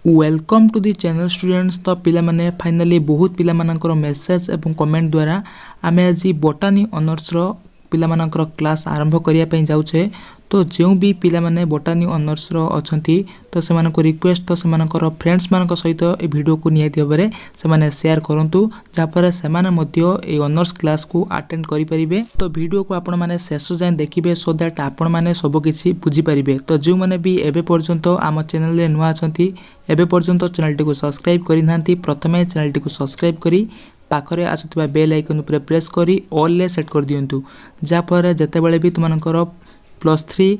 Welcome to the channel students. तो पिला माने फाइनली बहुत पिला मानकर मेसेज एवं कमेंट द्वारा आमे आज बोटानी ऑनर्स रो पिला मानकर क्लास आरंभ करिया पई जाउछे। तो जेउ भी पिला माने बोटानी ऑनर्स रो अछंती तो से मानको रिक्वेस्ट तो से मानकर फ्रेंड्स मानक सहित ए वीडियो को नियति बरे से माने शेयर करंतु जा पर से माने मध्य ए ऑनर्स क्लास को अटेंड करि परिबे। तो वीडियो को आपण माने शेष जाय देखिबे सो दैट आपण माने सब किछि बुझी परिबे। तो जेउ माने भी एबे पर्यंत आम चैनल रे नुआ अछंती एबे पर्यंत चैनल टी को सब्सक्राइब करि नांती प्रथमे चैनल टी को सब्सक्राइब करी पाखरे आसुवा बेल आइकन उपर प्रेस करी ऑल ले सेट कर दियंतु जा पर जते बेले भी तुमनकर +3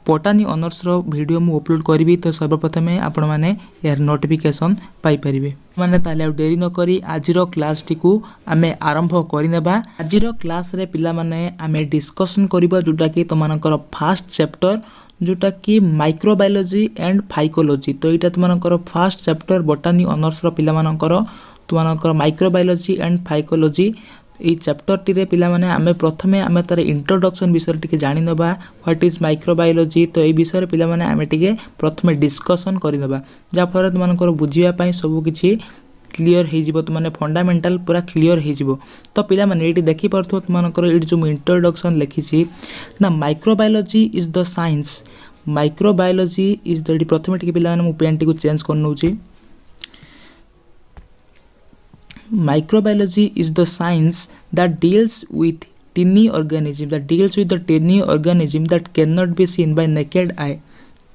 बोटानी ऑनर्स रो वीडियो मु अपलोड करबी तो सर्वप्रथमे आपण माने यार नोटिफिकेशन पाई परिबे। माने ताले डेरी न करी आज रो क्लास टी को आमे आरंभ करि नेबा। आज रो क्लास रे पिला माने आमे डिस्कशन करबा जोटा कि तुमनकर फर्स्ट चैप्टर जोटा कि माइक्रोबायोलॉजी एंड फाइकोलॉजी। तो एटा तुमनकर फर्स्ट चैप्टर बोटानी ऑनर्स रो पिला मानकर तुमनकर माइक्रोबायोलॉजी एंड फाइकोलॉजी ए चैप्टर टी रे पिला माने आमे प्रथमे आमे तार इंट्रोडक्शन विषय टिके जानि नबा व्हाट इज माइक्रोबायोलॉजी। तो ए विषय पिला माने आमे टिके प्रथमे डिस्कशन करि नबा जा फर तुमनकर बुझिया पई सब किछि क्लियर हे जिवो तो माने फंडामेंटल पूरा क्लियर हे जिवो। तो पिला माने एटी देखि परथो तुमनकर एटी जो इंट्रोडक्शन लिखिछि ना microbiology is the science microbiology is the प्रथमे टिके पिला माने मु पेन टी को चेंज कर नउछि। Microbiology is the science that deals with tiny organism that cannot be seen by naked eye।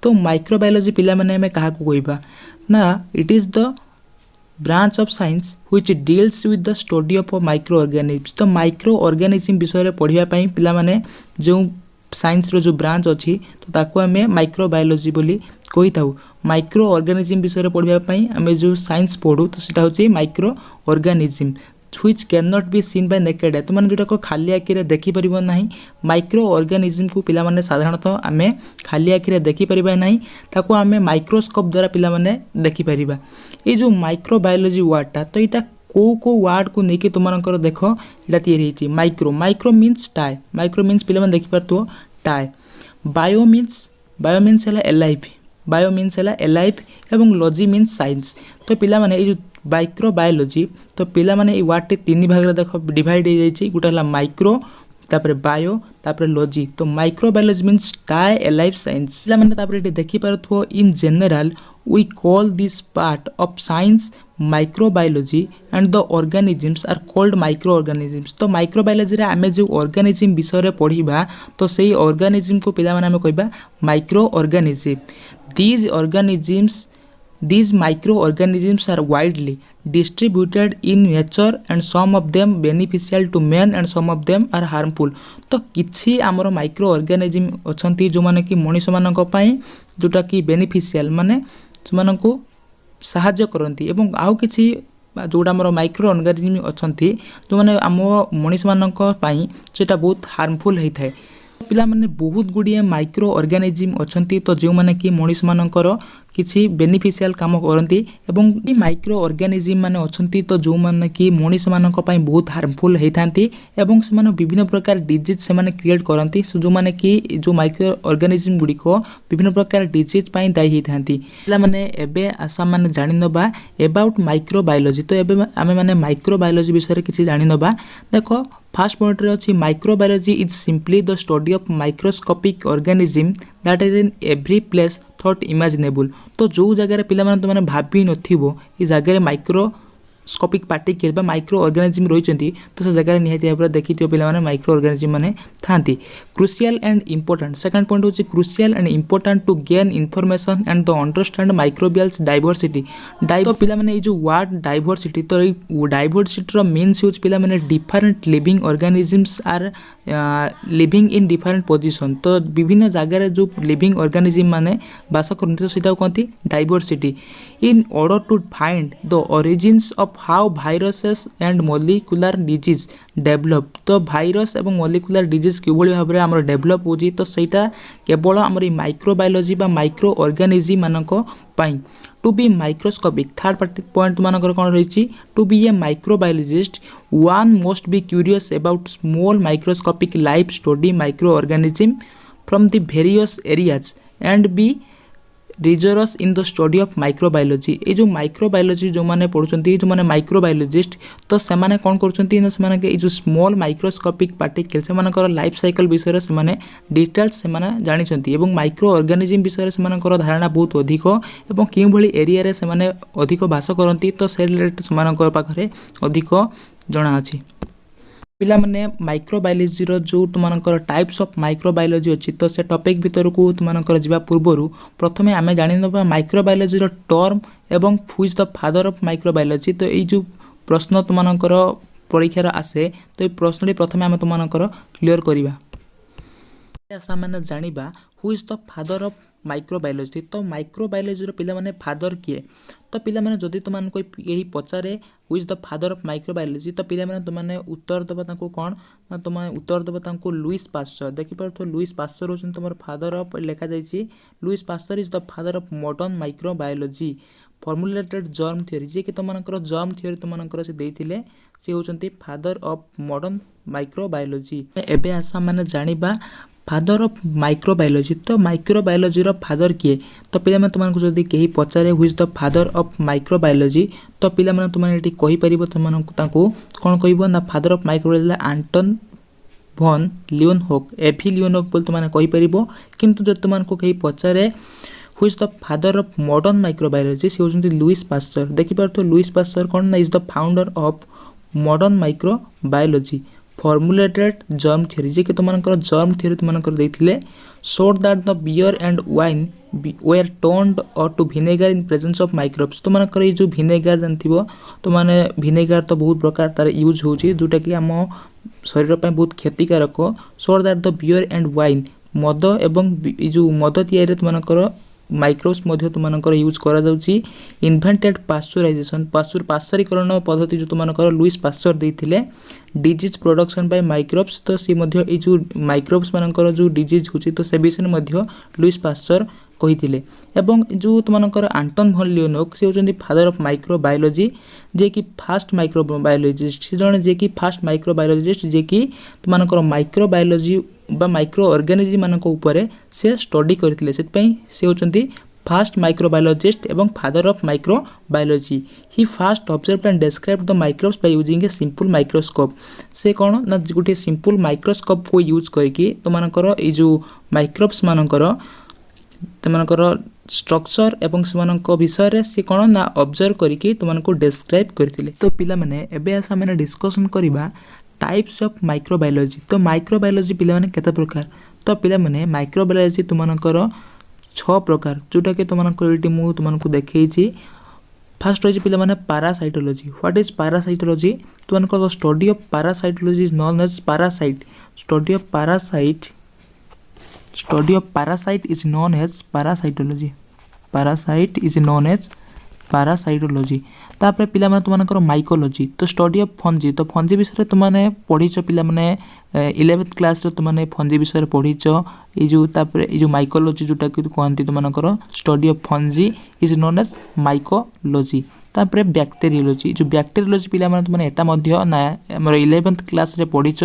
तो microbiology पिला माने हमें कहा को कहबा ना it is the branch of science which deals with the study of microorganisms। तो microorganism विषय रे पढ़िया पई पिला माने जो साइंस रो जो ब्रांच अछि तो ताको हमें माइक्रोबायोलॉजी बोली कहि थाउ। माइक्रो ऑर्गेनिज्म विषय पढ़िया पई हमें जो साइंस पढ़ू तो सेटा होची micro organism which can not be seen bye naked eye. तो माने जोटा को खाली आखि रे देखि परिबो नाही माइक्रो ऑर्गेनिज्म को पिला माने साधारणतः हमें खाली आखि रे देखि परिबा नाही ताको हमें माइक्रोस्कोप द्वारा पिला माने देखि परिबा। ए जो माइक्रोबायोलॉजी वर्डटा तो एटा को वर्ड को नेके तुमनकर देखो एटा तयारी हिची micro means tie micro means पिला माने देखि परतो टाई बायो मीन्स हला एलाइव एवं लॉजी मीन्स साइंस। तो पिला माने ए जो माइक्रोबायोलॉजी तो पिला माने ए वर्ड टे तीन भाग रे देखो डिवाइड हे जाईची गुटा हला माइक्रो तापर बायो तापर लॉजी। तो माइक्रोबायोलॉजी मीन्स टाई एलाइव साइंस पिला माने तापर ए देखि परथो in general we call this part of science microbiology and the organisms are called microorganisms। तो माइक्रोबायोलॉजी रे आमे जो ऑर्गेनिज्म विषय रे पढ़िबा तो सेही ऑर्गेनिज्म को पिला माने हमें कहबा microorganism. these microorganisms are widely distributed in nature and some of them beneficial to man and some of them are harmful। तो किछि हमरो माइक्रोऑर्गेनिज्म अछंती जो माने कि मनुष्य मानक पई जोटा कि बेनिफिशियल माने सेमानकु सहाय्य करंती एवं आउ किछि जोटा हमरो माइक्रो ऑर्गेनिज्म अछंती जो माने हमो मनुष्य मानक पई सेटा बहुत हार्मफुल हेइ थाए। पिला माने बहुत गुडिए माइक्रो ऑर्गेनिज्म अछंती तो जे माने कि मनुष्य मानकर किछि बेनिफिशियल काम करंती एवं ई माइक्रो ऑर्गेनिज्म माने अछंती तो जो माने कि मनुष्य मानक पई बहुत हार्मफुल हेइ थांती एवं से माने विभिन्न प्रकार डिजीज से माने क्रिएट करंती जो माने कि जो माइक्रो ऑर्गेनिज्म गुडी को विभिन्न प्रकार डिजीज पई दायी हेइ थांती। पिला माने एबे आसा माने जानि नबा अबाउट माइक्रोबायोलॉजी। तो एबे आमे माने माइक्रोबायोलॉजी विषय रे किछि जानि नबा। देखो फर्स्ट पॉइंट रे अछि microbiology is simply the study of microscopic organism that is in every place thought imaginable. तो जो जगह रे पिला माने तो माने भाबी नथिबो ई जगह रे माइक्रोस्कोपिक पार्टिकल बा माइक्रो ऑर्गेनिज्म रहिचंती तो से जगह रे निहाती भाबरे देखिथियो पिला माने माइक्रो ऑर्गेनिज्म माने थांती। Crucial and important second point होची crucial and important to gain information and the understand microbials diversity. तो पिला माने ए जो वर्ड डाइवर्सिटी तो डाइवर्सिटी रो मीन्स यूज पिला माने different living organisms are living in different position. तो विभिन्न जगह रे जो लिविंग ऑर्गेनिज्म माने बास करनते सेटा कहंती diversity. In order to find the origins of how viruses and molecular disease develop. तो वायरस एवं मॉलिक्यूलर डिजीज किभली भाबरे हमर डेवलप होजी तो सेटा केवल हमर माइक्रोबायोलॉजी बा माइक्रो ऑर्गेनिज्म मानक पई। To be microscopic third party point मानकर कोन रहिछि to be a microbiologist one must be curious about small microscopic life study microorganism from the various areas and be rigorous in the study of microbiology ये जो microbiology जो माने पढ़ुचंती जो माने microbiologist तो से माने कोन करचंती न से माने के जो स्मॉल माइक्रोस्कोपिक पार्टिकल से मानकर लाइफ साइकिल विषय से माने डिटेल्स से माने जानि छंती एवं माइक्रो ऑर्गेनिज्म विषय से मानकर धारणा बहुत अधिक एवं केउ भली एरिया रे से माने अधिक वास करंती तो से रिलेटेड से मानकर पाखरे अधिक जणा अछि पिला माने माइक्रोबायोलॉजी रो जो तुमनकर टाइप्स ऑफ माइक्रोबायोलॉजी अछि तो से टॉपिक भीतर को तुमनकर जिबा पूर्वरु प्रथमे आमे जानि नबा माइक्रोबायोलॉजी रो टर्म एवं who is the father of microbiology तो एई जो प्रश्न तुमनकर परीक्षा आसे तो प्रश्नटी प्रथमे आमे तुमनकर क्लियर करिबा ऐसा माने जानिबा who is the father of microbiology तो माइक्रोबायोलॉजी रो पिला माने फादर किए तो पिला माने जदि तुमन कोई यही पचारे who is the father of microbiology तो पिला माने तुमने उत्तर देबा तांको कोन ना तुम उत्तर देबा तांको लुइस पास्चर देखि पर तो लुइस पास्चर होछन तुमर फादर ऑफ लेखा जाईची Louis Pasteur is the father of modern microbiology formulated germ theory जे कि तुमनकर जर्म थ्योरी तुमनकर से देइथिले से होछंती फादर ऑफ मॉडर्न माइक्रोबायोलॉजी एबे आसा माने जानिबा फादर ऑफ माइक्रोबायोलॉजी तो माइक्रोबायोलॉजी रो फादर किए तो पिला माने तुमन को जदी केही पचारे who is the father of microbiology तो पिला माने तुमन एटी कहि परिबो तुमन ताको कोन कहिबो ना father of microbiology Anton von Leeuwenhoek एफी लियोनहोक बोल तुमन कहि परिबो किंतु जद तुमन को केही पचारे who is the father of modern microbiology से होजंती लुइस पास्चर देखि पर तो लुइस पास्चर कोन ना is the founder of modern microbiology formulated germ theory जे कि तुमनकर जर्म थ्योरी तुमनकर देथिले showed that the beer and wine were turned or to vinegar in presence of microbes तुमनकर ये जो विनेगर जानथिबो तो माने विनेगर तो बहुत प्रकार तार यूज होची जोटा कि हम शरीर पे बहुत क्षतिकारक showed that the beer and wine मद एवं जो मद तयारी तुमनकर माइक्रोब्स मध्य तुमनकर यूज करा जाउची इन्वेंटेड पास्चराइजेशन पास्चरीकरण पद्धति जो तुमनकर लुइस पास्चर देथिले डिजीज प्रोडक्शन बाय माइक्रोब्स तो सी मध्य ए जो माइक्रोब्स मानकर जो डिजीज होची तो से विषय मध्य लुइस पास्चर कहिथिले एवं जो तुमनकर एंटन von लियोनहोक से होचंदी फादर ऑफ माइक्रोबायोलॉजी जे कि फास्ट माइक्रोबायोलॉजिस्ट से जने जे कि फास्ट माइक्रोबायोलॉजिस्ट जे कि तुमनकर माइक्रोबायोलॉजी बा माइक्रो ऑर्गेनिज्म मानक ऊपर से स्टडी करथिले सेत पई से होचंदी फास्ट माइक्रोबायोलॉजिस्ट एवं father of microbiology he fast observed and described the microbes by using a simple microscope से कोन ना गुटे सिंपल माइक्रोस्कोप को यूज करके तुमनकर ए जो माइक्रोब्स मानकर तुमनकर स्ट्रक्चर एवं सेमानक विषय रे से कोन ना ऑब्जर्व करके तुमनको डिस्क्राइब करथिले तो पिला माने एबे आसा माने डिस्कशन करिबा टाइप्स ऑफ माइक्रोबायोलॉजी तो माइक्रोबायोलॉजी पिला माने केते प्रकार तो पिला माने माइक्रोबायोलॉजी तुमनकर 6 प्रकार जोटा के तुमनकर एटी मु तुमनको देखैछि फर्स्ट होछि पिला माने पैरासाइटोलॉजी व्हाट इज पैरासाइटोलॉजी तुमनको study of parasitology is known as parasite study of parasite is known as parasitology parasite is known as parasitology तापर पिला माने तुमनकर माइकोलॉजी तो स्टडी ऑफ फंजी तो फंजी विषय तुम माने पढिछ पिला माने 11th क्लास रे तुम माने फंजी विषय पढिछ ए जो तापर ए जो माइकोलॉजी जोटा कि कहंती तुमनकर study of fungi is known as mycology तापर बैक्टीरियोलॉजी जो बैक्टीरियोलॉजी पिला माने तुम माने एटा मध्य ना हमर 11th क्लास रे पढिछ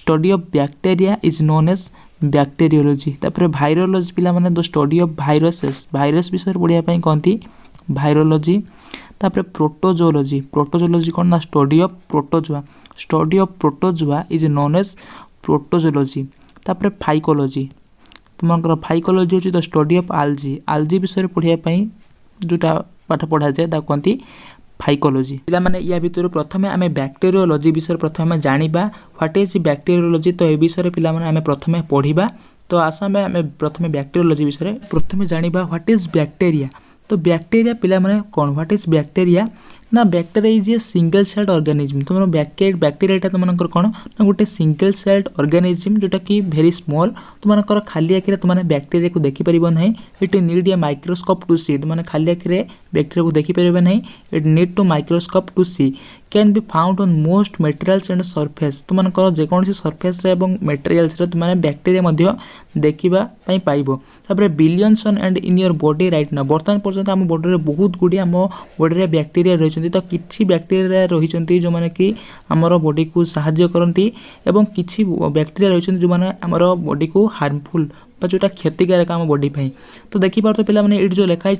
study of bacteria is known as bacteriology तापर वायरोलॉजी पिला माने the study of viruses virus विषय पढिया पई कहंती वायरोलॉजी तापर प्रोटोजोलॉजी कोन ना study of protozoa is known as protozoology तापर फाइकोलॉजी तुमनकर फाइकोलॉजी होची द स्टडी ऑफ आल्जी विषय पढिया पई जोटा पाठ पढा जाय ता कहंती फाइकोलॉजी पिला माने या भितर प्रथमे आमे बैक्टीरियोलॉजी विषय प्रथमे जानिबा व्हाट इज बैक्टीरियोलॉजी तो ए विषय पिला माने आमे प्रथमे पढिबा तो आसा में आमे प्रथमे बैक्टीरियोलॉजी विषय प्रथमे जानिबा व्हाट इज बैक्टीरिया तो बैक्टीरिया पिला माने कोन व्हाट इज बैक्टीरिया ना bacteria is a single celled organism तुमन बैक्टीरिया ता तुमनकर कोन ना गोटे सिंगल सेल्ड ऑर्गेनिज्म जोटा कि वेरी स्मॉल तुमनकर खाली आखिरे तुमने बैक्टीरिया को देखि परिबो नहीं it need a microscope to see तुमने खाली आखिरे बैक्टीरिया को देखि परिबो नहीं it need to microscope to see can be found on most materials and surface तुमनकर जे कोनसी सरफेस रे एवं मटेरियल्स रे तुमने बैक्टीरिया मध्य देखिबा पई पाइबो तापर billions and in your body right ना वर्तमान पर्यंत हम बॉडी रे बहुत गुडी हम बॉडी रे बैक्टीरिया रहिसंती तो किछि बैक्टीरिया रहिसंती जो माने कि हमर बॉडी को सहाय्य करंती एवं किछि बैक्टीरिया रहिसंती जो माने हमर बॉडी को हार्मफुल जोटा क्षतिकारक आम बॉडी पे। तो देखिपार तो पिला माने ये जो लिखाई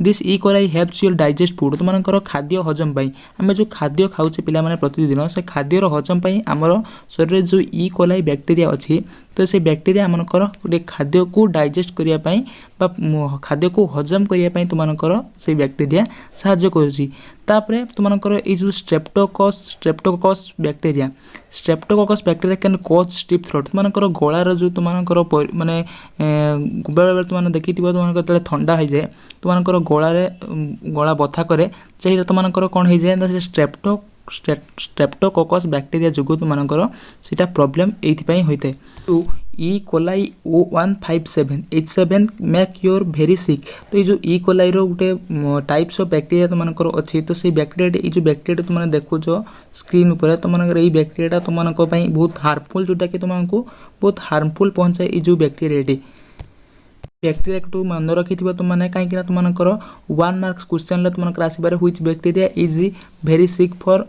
this E coli helps your digest food तुमकर खाद्य हजम पाई आम जो खाद्य खाऊे पिला माने प्रतिदिन से खाद्यर हजम पाई आमर शरीर जो ई कोलाई बैक्टेरिया अच्छी तो से बैक्टेरिया आमकर गोटे खाद्य को डाइजेस्ट करने खाद्य को हजम करने तुमकर से बैक्टेरिया साहाय्य करुँची। तापरे तुमकर ये जो streptococcus bacteria can cause stiff throat तुमकर गलार जो तुमकर माने बेले बेले तुम देखी तुमको ठंडा हो जाए तुमकर गला बथा करे चाहिए तुमकर कौन हो जाए ना स्ट्रेप्टोकॉकस बैक्टेरिया जो तुमकर सीटा प्रॉब्लम ये होता है। तो E coli O157H7 make your very sick तो ये जो ई कोलाई गोटे टाइप्स ऑफ बैक्टेरिया तुमकर अच्छी तो से बैक्टेरिया ये जो बैक्टेरिया तुम देखुच स्क्रीन उपर तुमकर ये बैक्टेरिया तुम बहुत हार्मफुल जोटा कि तुमको बहुत हार्मफुल पहुँचाए ये जो बैक्टेरिया बैक्टेरिया को मन रखी तुमने कहीं तुमकर 1 मार्क्स क्वेश्चन तुमकर आसबार which bacteria is very sick for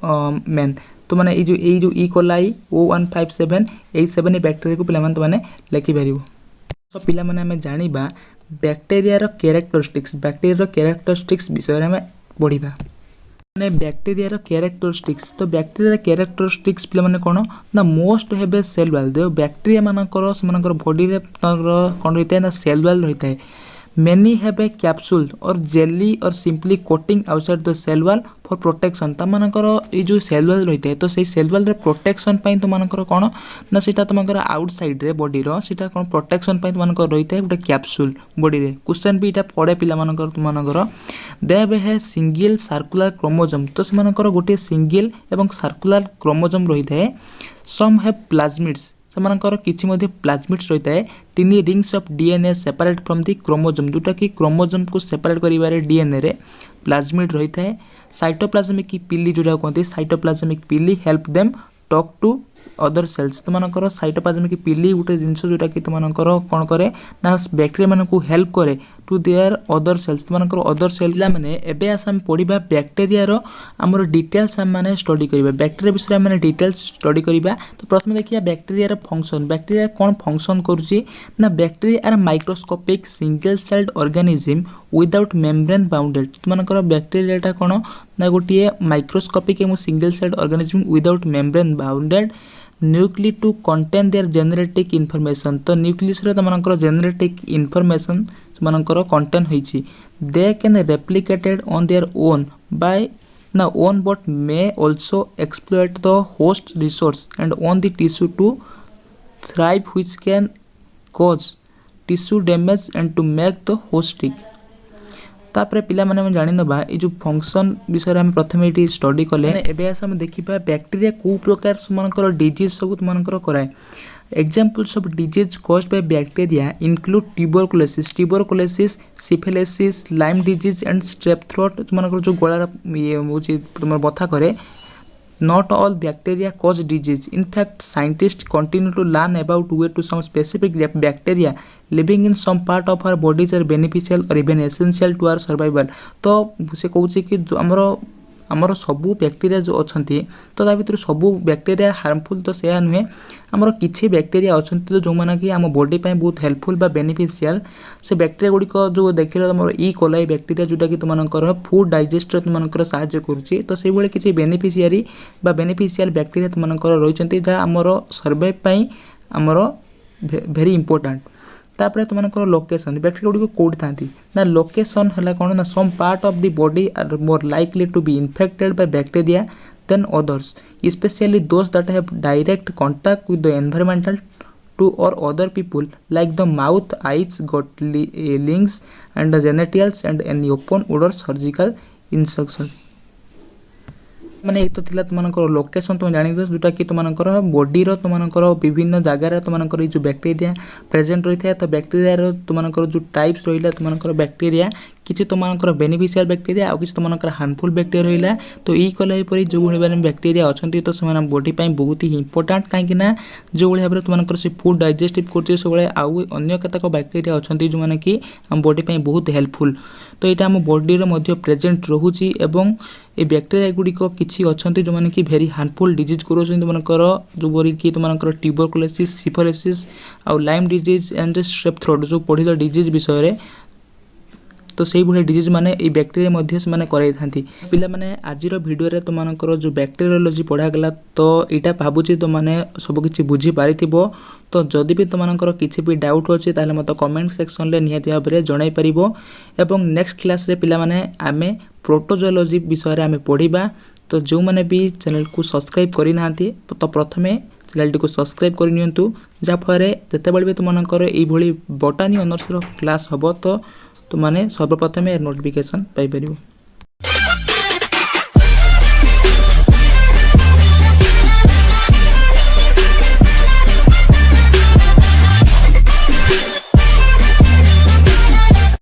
men तो मैंने ये जो ई कोलाई O157H7 बैक्टेरिया को पिला तुमने लिखिपर। तो पिला माने आमे जानिबा बैक्टेरिया कैरेक्टरिस्टिक्स विषय में पढ़िबा माने बैक्टेरिया कैरेक्टरिस्टिक्स तो बैक्टेरिया कैरेक्टरिस्टिक्स पिला माने कोन ना most have a cell wall they bacteria मानकर बॉडी रे कोन रहता है ना सेल वॉल रहता है। Many have a capsule or jelly or simply coating outside the cell wall for protection तमनकर ये जो सेल वॉल रही है तो सही सेल वॉल रे प्रोटेक्शन पाई तुमनकर कौन ना सीटा तुमकर आउटसाइड रे बॉडी रो सीटा कौन प्रोटेक्शन पाई तुमनकर रही है गोटे कैप्सूल बॉडी रे क्वेश्चन भी इटा पड़े पिला मानकर तुमनकर दे है सिंगल सर्कुलर क्रोमोजोम तो सेमानकर गोटे सिंगल एवं सर्कुलर क्रोमोजोम रही है। सम हैव प्लाज्मिड्स सेमानकर किछि मध्ये प्लाज्मिड्स रही है। 3 rings of DNA separate from the chromosome जोटा कि क्रोमोजोम को सेपरेट करिवारे डीएनए रे प्लाज्मिड रही है। साइटोप्लाज्मिक पिली जोटा कहते cytoplasmic pili help them talk to other cells तुमनकर साइटोप्लाज्मिक पिली गोटे जिनस जोटा कि तुमनकर कौन करे ना बैक्टेरिया मान को हेल्प करे टू देयर अदर सेल्स तुमनकर अदर सेल माने एबे आस हम पढ़िबा बैक्टेरिया रो हमर डिटेल्स हम माने स्टडी करिबा बैक्टेरिया विषय माने डिटेल्स स्टडी करिबा। तो प्रथम देखिया बैक्टेरिया रो फंक्शन बैक्टेरिया कौन फंक्शन करूची ना bacteria are microscopic single celled organism without membrane bounded तुमनकर बैक्टेरियाटा कौन ना गोटे माइक्रोस्कोपिक एवं single celled organism without membrane bounded nuclei to contain their genetic information तो न्यूक्लियस रे तुमनकर जेनेटिक इनफॉरमेशन तुमनकर कंटेन होईची they can replicated on their own by ना own but may also exploit the host resource and on the tissue to thrive which can cause tissue damage and to make the host sick. तापर पिला माने जानि नबा ए जो function विषय हम प्रथम एटी स्टडी कले एबे आस हम देखिबा बैक्टेरिया को प्रकार सुमनकर डिजीज सब तुमनकर कराए। Examples of disease caused by bacteria include tuberculosis syphilis Lyme disease and strep throat तुमनकर जो गला ये होची तुमर बथा करे। Not all bacteria cause disease. In fact, scientists continue to learn about way to some specific bacteria living in some part of our bodies are beneficial or even essential to our survival. तो से कहूँ कि जो आमर सबू bacteria जो अच्छी तो ता भर सबू बैक्टेरिया हार्मफुल तो से नुहे आमर किसी बैक्टेरिया अच्छा तो जो मैंने कि आम बॉडी पे बहुत हेल्पफुल बा बेनिफिशियल से बैक्टेरिया गुड़िक जो देख तुम ई कोलाई बैक्टेरिया जोटा कि तुमकर फूड डाइजेस्ट तुमकर साहाय्य करुच्ची तो से किसी बेनिफिशियरी बा बेनिफिशियल बैक्टेरिया तुमकर रही जहाँ आमर सर्वाइव आमर भेरी इंपोर्टेंट। तापर तुमनकर लोकेशन बैक्टेरिया गुड़िक कौटी था ना लोकेशन है कौन ना some part of the body are more likely to be infected by bacteria than others specially those that have direct contact with the environmental to or other people like the mouth eyes gut lungs and the genitals and any open other surgical incision माने ये तो थिला तुमनकर location तुम जानि जोटा कि तुमनकर body रो तुमनकर विभिन्न जगार तुमनकर जो बैक्टेरिया प्रेजेंट रही है तो बैक्टेरिया रो तुमनकर जो टाइप्स रहिला तुमनकर बैक्टेरिया किछि तुमनकर बेनिफिशियल बैक्टेरिया आ किछि तुमनकर हार्मफुल बैक्टेरिया रहिला तो ई कोलाई परि जो भली बैक्टेरिया अछंती तो से बॉडी पई बहुत ही इंपोर्टेंट काहे ना जो भली भाबरे तुमनकर से फूड डाइजेस्टिव करछि से भले आउ अन्य केतक बैक्टेरिया अछंती जो माने कि हम बॉडी पई बहुत हेल्पफुल। तो यहाँ आम बॉडी रे मध्य प्रेजेंट रोचे एवं ए बैक्टेरिया गुड़िक किसी अच्छा जो मैंने कि भेरी हार्मफुल डिजीज कर जो कि तुम ट्यूबरकुलोसिस सिफिलिस आउ lime disease and strep throat जो पढ़िल डिजीज विषय तो से भाई डिजीज माने ये बैक्टेरिया मध्य से माने कराई थांती पिला माने आजिर वीडियो रे तुमनकर जो बैक्टेरियोलॉजी पढ़ा गला तो यहाँ भावुची तुम मैंने सब किसी बुझी पारिथिबो तो जदि भी तुमनकर किसी भी डाउट अच्छे ताले मत कमेंट सेक्शन रे निहाती भाव में जणाई परिबो एवं नेक्स्ट क्लास रे पिला माने आमे प्रोटोजोलॉजी विषय रे आमे पढ़िबा तो जो माने भी चैनल को सब्सक्राइब करि नांती तो प्रथमे चैनल को सब्सक्राइब कर नियंतु जा फरे जतेबेले भी तुमनकर एई भली बॉटनी ऑनर्स रो क्लास हबो तो तुमने सर्वप्रथमे नोटिफिकेशन पाई परिबो।